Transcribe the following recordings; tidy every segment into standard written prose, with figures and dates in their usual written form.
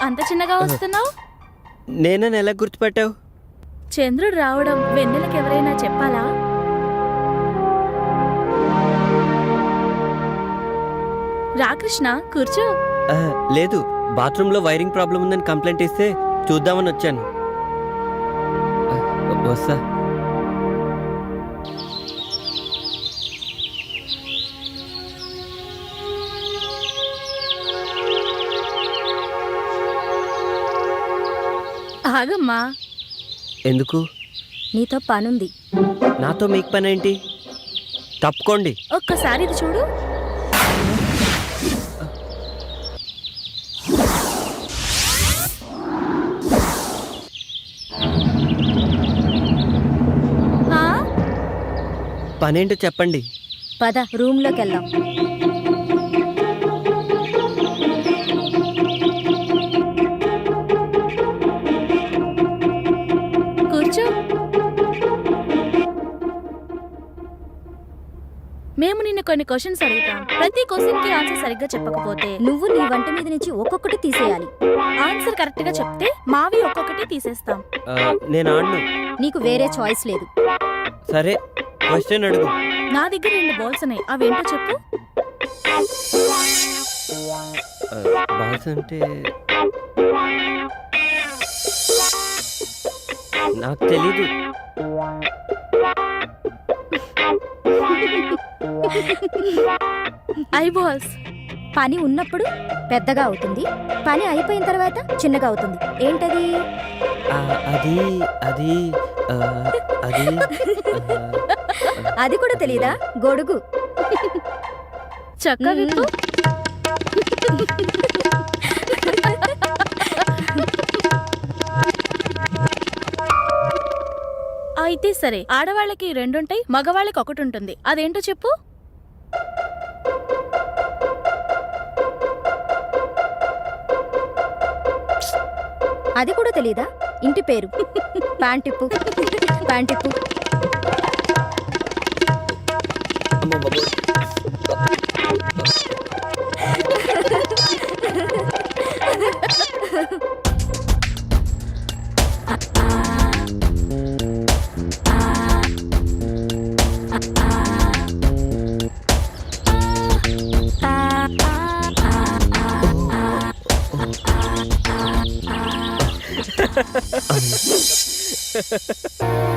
అంత చిన్నగా వస్తున్నావు? నేనని ఎలా గుర్తుపట్టావు? చంద్రుడు రావడం వెన్నెలకి ఎవరైనా చెప్పాలా? రాకృష్ణ కూర్చో. లేదు, బాత్రూంలో వైరింగ్ ప్రాబ్లం ఉందని కంప్లైంట్ ఇస్తే చూద్దామని వచ్చాను. వస్తా. ఆగమ్మా. ఎందుకు? నీతో పనుంది. నాతో మీకు పని ఏంటి? తప్పుకోండి. ఒక్కసారి ఇది చూడు. పనేంటో చెప్పండి. పద రూమ్లోకి వెళ్దాం. కూర్చో. మేము నిన్ను కొన్ని క్వశ్చన్స్ అడుగుతాం. ప్రతి క్వశ్చన్ కి ఆన్సర్ సరిగ్గా చెప్పకపోతే నువ్వు నీ వంట మీద నుంచి ఒక్కొక్కటి తీసేయాలి. ఆన్సర్ కరెక్ట్ గా చెప్తే మావి ఒక్కొక్కటి తీసేస్తాం. నేను ఆడను. నీకు వేరే చాయిస్ లేదు. సరే, క్వశ్చన్ అడుగు. నా దగ్గర 2 బాల్స్ ఉన్నాయి, అవేంటో చెప్పు. బాల్స్ అంటే నాకు తెలీదు. I balls. పని ఉన్నప్పుడు పెద్దగా అవుతుంది, పని అయిపోయిన తర్వాత చిన్నగా అవుతుంది. ఏంటది? అది అది అది అది కూడా తెలీదా? గొడుగు. చక్క విప్పు. అయితే సరే, ఆడవాళ్ళకి 2 ఉంటాయి, మగవాళ్ళకి 1 ఉంటుంది. అదేంటో చెప్పు. అది కూడా తెలీదా? ఇంటి పేరు. ప్యాంటిప్పు. ప్యాంటిప్పు.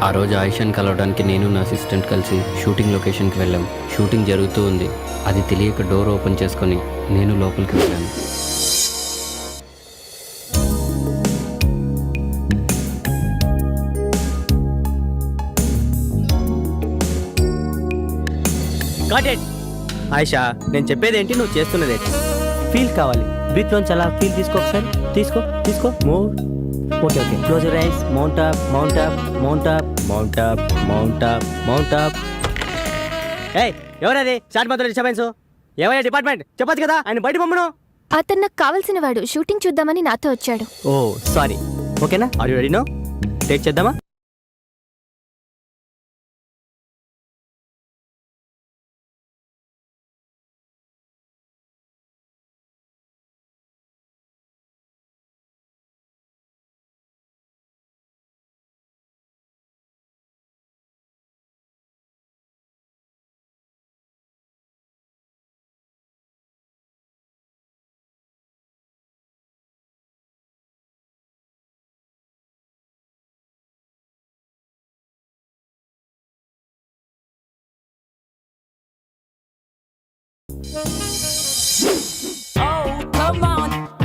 ఆ రోజు ఆయిషాని కలవడానికి నేను నా అసిస్టెంట్ కలిసి షూటింగ్ లొకేషన్కి వెళ్ళాం. షూటింగ్ జరుగుతూ ఉంది. అది తెలియక డోర్ ఓపెన్ చేసుకొని నేను లోపలికి వెళ్ళాను. ఆయిషా, నేను చెప్పేది ఏంటి, నువ్వు చేస్తున్నది ఏంటి? ఫీల్ కావాలి. బ్రీత్ లోంచి అలా ఫీల్ తీసుకో. ఒకసారి తీసుకో. తీసుకో. More. Okay okay. Close your eyes. Mount up, mount up, mount up, mount up, mount up, mount up. ఏయ్, ఎవరది? స్టార్ట్ మాత్రం డిస్టర్బెన్స్. ఏమయ్యా డిపార్ట్మెంట్? చెప్పొచ్చు కదా, ఆయన బయట పంపను. అతను నాకు కావాల్సిన వాడు. షూటింగ్ చూద్దామని నాతో వచ్చాడు. Oh sorry. ఓకేనా? Are you ready now? Take చేద్దామా?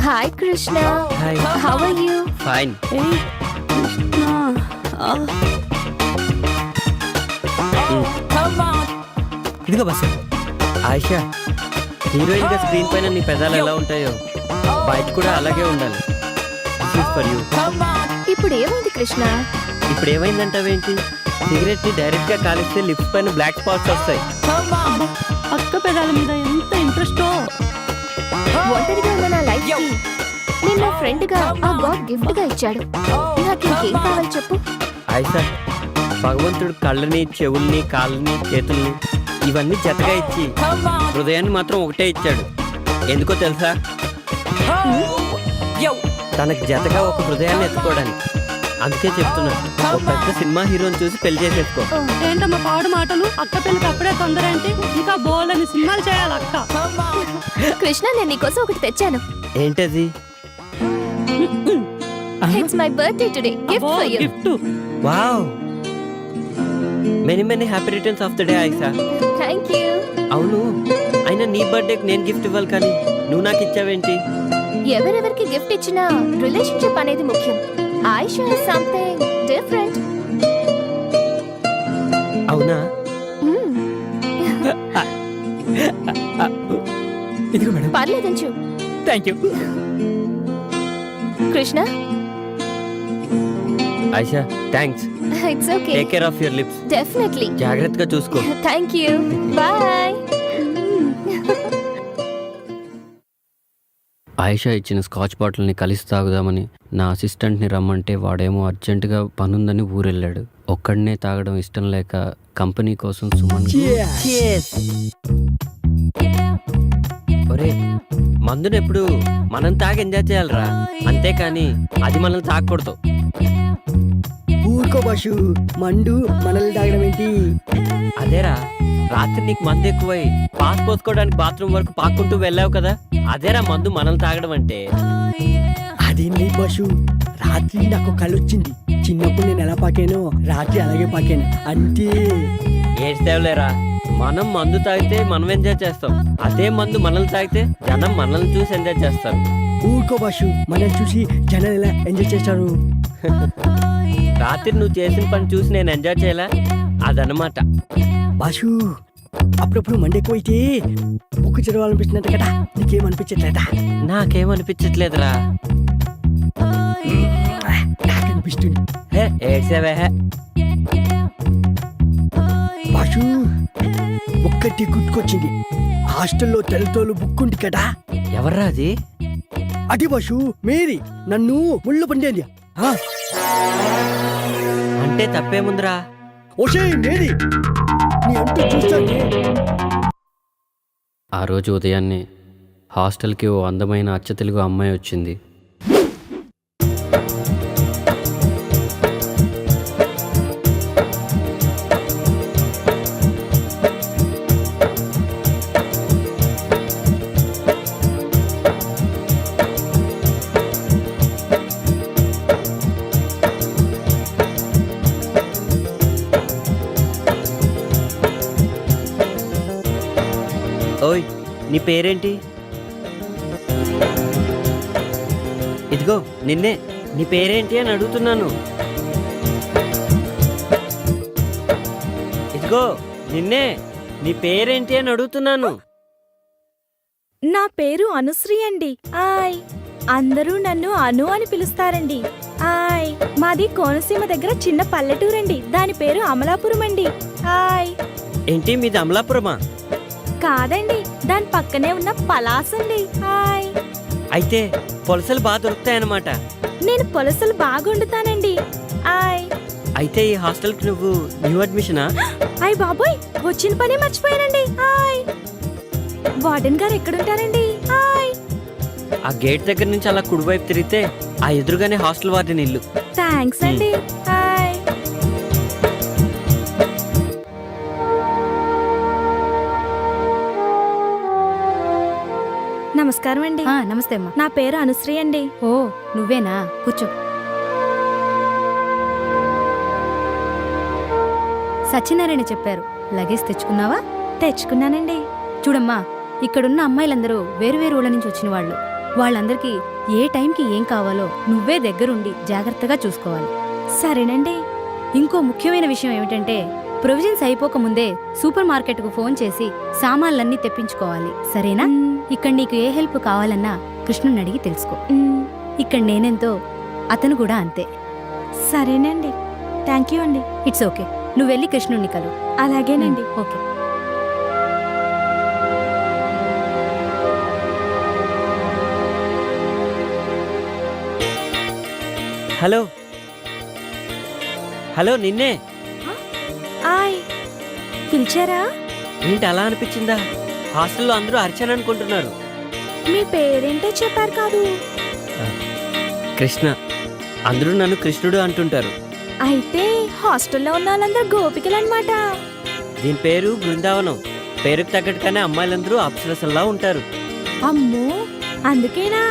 Hi Krishna. Hi. How are you? Fine. ఇదిగో బస్. ఆయిషా, హీరోయిన్ గా స్క్రీన్ పైన నీ పెదాలు ఎలా ఉంటాయో బయట కూడా అలాగే ఉండాలి. For you. ఇప్పుడు ఏమైంది కృష్ణ? ఇప్పుడు ఏమైందంటావేంటి? సిగరెట్ ని డైరెక్ట్ గా కాలిస్తే లిప్స్ పైన బ్లాక్ స్పాట్స్ వస్తాయి. అక్క పెదాల మీద ఎంత ఇంట్రెస్టో. ఒంటరిగా ఉన్న నా లైఫ్ కి నేను నా ఫ్రెండ్ గా ఆ గాడ్ గిఫ్ట్ గా ఇచ్చాడు. నాకు ఇంకేం కావాలి చెప్పు. ఆయిషా, భగవంతుడు కళ్ళని, చెవుల్ని, కాళ్ళని, చేతుల్ని ఇవన్నీ జతగా ఇచ్చి హృదయాన్ని మాత్రం ఒకటే ఇచ్చాడు. ఎందుకో తెలుసా? తనకి జతగా ఒక హృదయాన్ని ఎత్తుకోవడానికి. అందుకే చెప్తున్నా, ఒక పెద్ద సినిమా హీరోని చూసి పెళ్లి చేసేసుకో. ఏంటమ్మా పాడు మాటలు? అక్క పెళ్ళికి అప్పుడే తొందర ఏంటి? ఇంకా బోలని సినిమాలు చేయాలి అక్క. కృష్ణ, నేను నీకోసం ఒకటి తెచ్చాను. ఏంటది? It's my birthday today. Gift for you. Gift. Wow, many many happy returns of the day Ayesha. Thank you. అవును, అయినా నీ బర్త్డేకి నేను గిఫ్ట్ ఇవ్వాలి కానీ నువ్వు నాకు ఇచ్చావేంటి? ఎవరెవరికి గిఫ్ట్ ఇచ్చినా రిలేషన్షిప్ అనేది ముఖ్యం. Ayesha is something different. అవునా? ఇదిగో మేడం. పర్లేదంచు. Thank you. Krishna, Ayesha thanks. It's okay. Take care of your lips. Definitely. జాగ్రత్తగా చూసుకో. థాంక్యూ. బాయ్. ఆయిషా ఇచ్చిన స్కాచ్ బాటిల్ని కలిసి తాగుదామని నా అసిస్టెంట్ని రమ్మంటే వాడేమో అర్జెంటుగా పనుందని ఊరెళ్ళాడు. ఒక్కడనే తాగడం ఇష్టం లేక కంపెనీ కోసం సుమన్ ఒరే, మందుని ఎప్పుడు మనం తాగి ఎంజాయ్ చేయాలరా, అంతేకాని అది మనల్ని తాగకూడదు. ఊరుకో బాషు, మండు మనల్ని తాగడం ఏంటి? అదేరా, రాత్రి నీకు మందు ఎక్కువై పాస్ పోసుకోవడానికి బాత్రూమ్ వరకు పాక్కుంటూ వెళ్ళావు కదా, అదేరా మందు మనల్ని తాగడం అంటే. అదేంటి బాషు, రాత్రి నాకు కళ్ళు వచ్చింది. చిన్నప్పుడు నేను ఎలా పాకానో రాత్రి అలాగే పాకాను అంతే. ఏడ్చేవలేరా, మనం మందు తాగితే మనం ఎంజాయ్ చేస్తాం, అదే మందు మనల్ని తాగితే జనం మనల్ని చూసి ఎంజాయ్ చేస్తారు. ఊరుకో బాషు, మనల్ని చూసి జనాలు ఎలా ఎంజాయ్ చేస్తారు? రాత్రి నువ్వు చేసిన పని చూసి నేను ఎంజాయ్ చేయాలా, అదనమాట. బాషు, అప్పుడప్పుడు మండి ఎక్కువైతే బుక్ చదవాలనిపిస్తున్నట్టు కదా, నీకేమనిపించట్లేదా? నాకేమనిపించట్లేదురా. నాకు అనిపిస్తుంది. ఏడ్సేవే. బాషు, ఒక్కటి గుర్తుకొచ్చింది. హాస్టల్లో తెల్లతోలు బుక్ ఉంది కదా, ఎవర్రా అది? అది బాషు మేరీ, నన్ను ముళ్ళు పండేది. అంటే తప్పేముందిరా? ఓషే మేరీ, నీ అంటూ చూస్తానే. ఆ రోజు ఉదయాన్నే హాస్టల్కి ఓ అందమైన అచ్చతెలుగు అమ్మాయి వచ్చింది. ఓయ్, నీ పేరేంటి? ఇదిగో నిన్నే, నీ పేరేంటి అని అడుగుతున్నాను. ఇదిగో నిన్నే, నీ పేరేంటి అని అడుగుతున్నాను. నా పేరు అనుశ్రీ అండి. ఆయ్, అందరూ నన్ను అను అని పిలుస్తారండి. ఆయ్, మాది కోనసీమ దగ్గర చిన్న పల్లెటూరండి. దాని పేరు అమలాపురం అండి. ఆయ్. ఏంటి మీది అమలాపురమా? కాదండి, దాని పక్కనే ఉన్న పలాస్ అండి. హాయ్. అయితే పొలసలు బాగా దొరుకుతాయన్నమాట. నేను పులసలు బాగా వండుతానండి. ఆయ్. అయితే ఈ హాస్టల్కి నువ్వు న్యూ అడ్మిషనా? ఆయ్ బాబోయ్, వచ్చిన పని మర్చిపోయానండి. హాయ్. వార్డెన్ గారు ఎక్కడుంటారండి? హాయ్. ఆ గేట్ దగ్గర నుంచి అలా కుడివైపు తిరిగితే ఆ ఎదురుగానే హాస్టల్ వార్డెన్ ఇల్లు. థ్యాంక్స్ అండి. హాయ్. నమస్కారం అండి. నమస్తే అమ్మా. నా పేరు అనుశ్రీ అండి. ఓ, నువ్వేనా? కూర్చో. సత్యనారాయణ చెప్పారు. లగేజ్ తెచ్చుకున్నావా? తెచ్చుకున్నానండి. చూడమ్మా, ఇక్కడున్న అమ్మాయిలందరూ వేరువేరు ఊళ్ళ నుంచి వచ్చిన వాళ్ళు. వాళ్ళందరికీ ఏ టైంకి ఏం కావాలో నువ్వే దగ్గరుండి జాగ్రత్తగా చూసుకోవాలి. సరేనండి. ఇంకో ముఖ్యమైన విషయం ఏమిటంటే, ప్రొవిజన్స్ అయిపోకముందే సూపర్ మార్కెట్కు ఫోన్ చేసి సామాన్లన్నీ తెప్పించుకోవాలి. సరేనా? ఇక్కడ నీకు ఏ హెల్ప్ కావాలన్నా కృష్ణుని అడిగి తెలుసుకో. ఇక్కడ నేనెంతో అతను కూడా అంతే. సరేనండి. థ్యాంక్ యూ అండి. It's okay. నువ్వు వెళ్ళి కృష్ణుణ్ణి కలు. అలాగేనండి. ఓకే. హలో హలో, నిన్నే. ఆయ్, పిలిచారా? ఏంటి అలా అనిపించిందా? హాస్టల్లో అందరూ అర్చన అనుకుంటున్నారు. మీ పేరేంటో చెప్పారు కాదు. కృష్ణ. అందరూ నన్ను కృష్ణుడు అంటుంటారు. అయితే హాస్టల్లో ఉన్న వాళ్ళందరూ గోపికలు అనమాట. దీని పేరు బృందావనం. పేరుకు తగ్గట్టుగానే అమ్మాయిలందరూ అప్సరసల్లా ఉంటారు. అమ్మో, అందుకేనా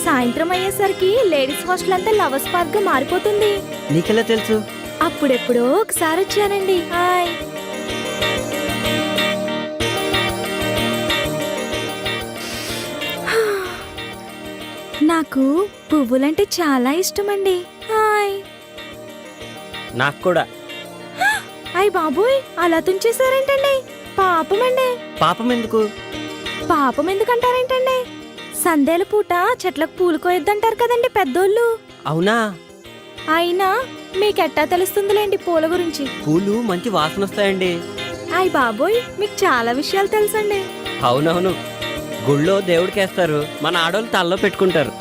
సాయంత్రం అయ్యేసరికి లేడీస్ హాస్టల్ అంతా లవర్స్ పార్క్ గా మారిపోతుంది. నీకెలా తెలుసు? అప్పుడెప్పుడో ఒకసారి వచ్చానండి. హాయ్. నాకు పువ్వులంటే చాలా ఇష్టమండి. హాయ్. నాకు కూడా. అయ్ బాబోయ్, అలా తుంచేశారేంటండి? పాపమండి. పాపం ఎందుకు? పాపం ఎందుకంటారేంటండి? సందేల పూట చెట్లకు పూలు కోయొద్దంటారు కదండి పెద్దోళ్ళు. అవునా? అయినా మీకెట్టా తెలుస్తుందిలేండి పూల గురించి. పూలు మంచి వాసన వస్తాయండి. అయ్ బాబోయ్, మీకు చాలా విషయాలు తెలుసండి. అవునవును, గుళ్ళో దేవుడికేస్తారు, మన ఆడోళ్ళు తలలో పెట్టుకుంటారు.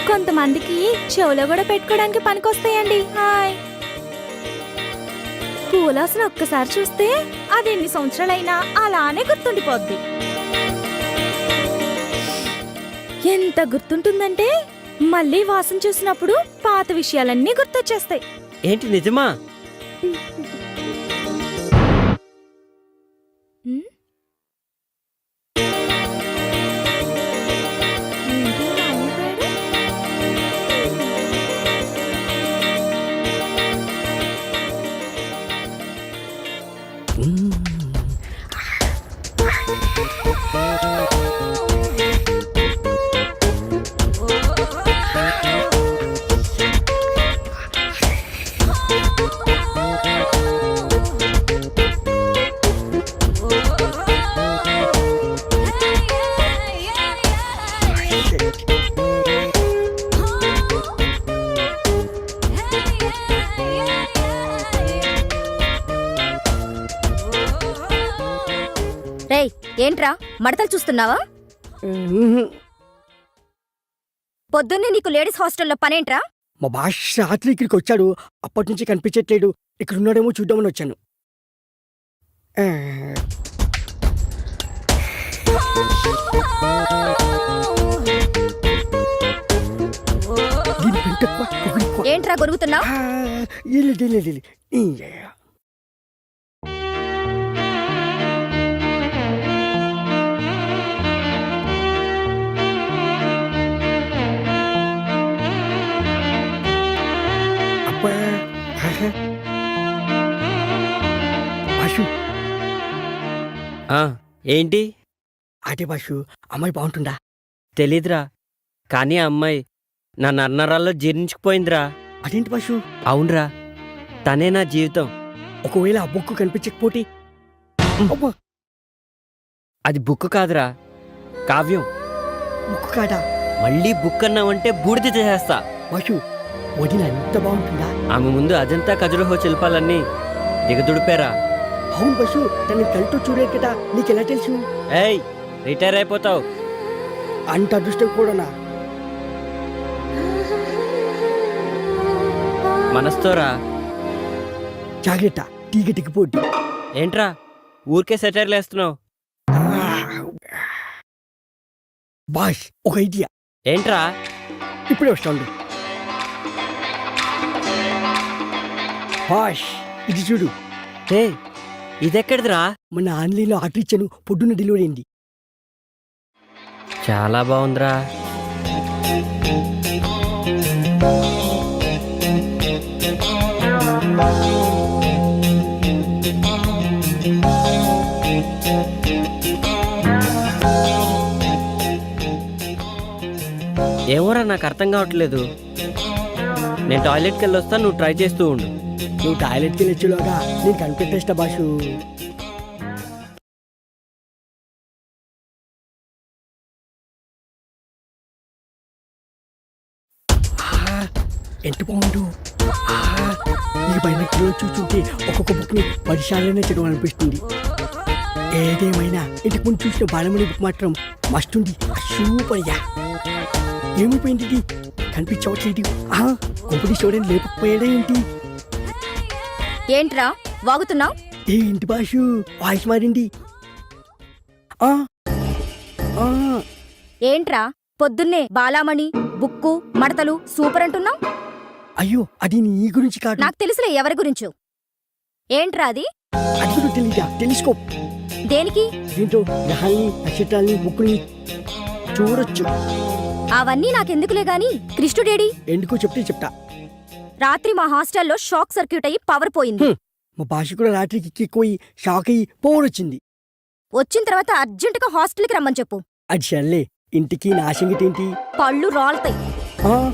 కొంతమందికి చెవులో కూడా పెట్టుకోవడానికి పనికొస్తాయండి. హాయ్. పూలాసన ఒక్కసారి చూస్తే అది ఎన్ని సంవత్సరాలైనా అలానే గుర్తుండిపోద్ది. ఎంత గుర్తుంటుందంటే మళ్ళీ వాసన చూసినప్పుడు పాత విషయాలన్నీ గుర్తొచ్చేస్తాయి. ఏంటి నిజమా? ఉమ్? ఏంటి ఇలా అయిపోయాడు? రేయ్, ఏంట్రా మడతలు చూస్తున్నావా? పొద్దున్నే నీకు లేడీస్ హాస్టల్లో పనేంట్రా? మా భాష రాత్రి ఇక్కడికి వచ్చాడు, అప్పటి నుంచి కనిపించట్లేడు. ఇక్కడ ఉన్నాడేమో చూద్దామని వచ్చాను. ఆ, దీని పెంట ఎక్కువ, పొగరు ఎక్కువ. ఏంట్రా గొరుగుతున్నావు? ఆ, ఇల్లు. అబ్బా, ఆహా. బాషు, ఆ, ఏంటి? అదే బాషు, అమ్మాయి బాగుంటుందా? తెలీదురా, కానీ ఆ అమ్మాయి నా నన్నరాల్లో జీర్ణించుకుపోయిందిరా. అదేంటి బాషు? అవునరా, తనే నా జీవితం. ఒకవేళ ఆ బొక్కు కనిపించకపోతే? అబ్బా, అది బుక్ కాదురా, కావ్యం. బొక్కు కాదా? మళ్ళీ బుక్ అన్నావంటే బూడిద చేసేస్తా. బాషు, వదిన ఎంత బాగుంటుందా? ఆమె ముందు అజంతా ఖజురహో శిల్పాలన్నీ దిగదుడిపారా. అవును బస్సు, తనని కళ్ళతో చూడలేదు కదా, నీకెలా తెలుసు? ఏయ్, రిటైర్ అయిపోతావు. అంత అదృష్టం కూడానా? మనస్తోరా. జాగ్రత్త, తీగ దిగిపోద్ది. ఏంట్రా ఊరికే సెటైర్లు వేస్తున్నావు? బాష్, ఒక ఐడియా. ఏంట్రా? ఇప్పుడే వస్తాను. బాష్, ఇది చూడు. ఏ, ఇదెక్కడిదిరా? మన ఆన్లైన్లో ఆర్డర్ ఇచ్చాను, పొద్దున్న డెలివరీ అయింది. చాలా బాగుందిరా. ఏమోరా, నాకు అర్థం కావట్లేదు. నేను టాయిలెట్కి వెళ్ళి వస్తా, నువ్వు ట్రై చేస్తూ ఉండు. నువ్వు టాయిలెట్కి వెళ్ళొచ్చులోగా నేను కనిపెట్టేస్తా బాషు. ఎంత బాగుండు. ఈ పైన చూస్తుంటే ఒక్కొక్క బుక్ని 10 సార్లనే చదవాలనిపిస్తుంది. ఏదేమైనా ఇంటికి ముందు చూసిన బాలమణి బుక్ మాత్రం మస్తుంది. సూపర్ యా. ఏమైపోయింది ఇది? కనిపించవట్లేదు. కొంపటి స్టూడెంట్ లేకపోయాడే ఏంటి? ఏంట్రా వాగుతున్నావు? ఏంటి బాషు, వాయిస్ మారింది. ఆ, ఆ, ఏంట్రా పొద్దున్నే బాలామణి బుక్కు మడతలు సూపర్ అంటున్నావు. అయ్యో అది నీ గురించి కాదు. నాకు తెలుసులే ఎవరి గురించో. ఏంట్రా అది? అది కూడా తెలీదా? టెలిస్కోప్. దేనికి? దీంతో గ్రహాల్ని నక్షత్రాల్ని బుక్కుల్ని చూడొచ్చు. అవన్నీ నాకెందుకులే గాని కృష్ణుడేడి? ఎందుకో చెప్తే చెప్తా. రాత్రి మా హాస్టల్లో షాక్ సర్క్యూట్ అయ్యి పవర్ పోయింది. మా భాష కూడా రాత్రికి ఎక్కిపోయి షాక్ అయ్యి పవర్ వచ్చింది. వచ్చిన తర్వాత అర్జెంటుగా హాస్టల్కి రమ్మని చెప్పు. అది సర్లే, ఇంటికి నా సంగతి ఏంటి? పళ్ళు రాలుతాయి. ఆ,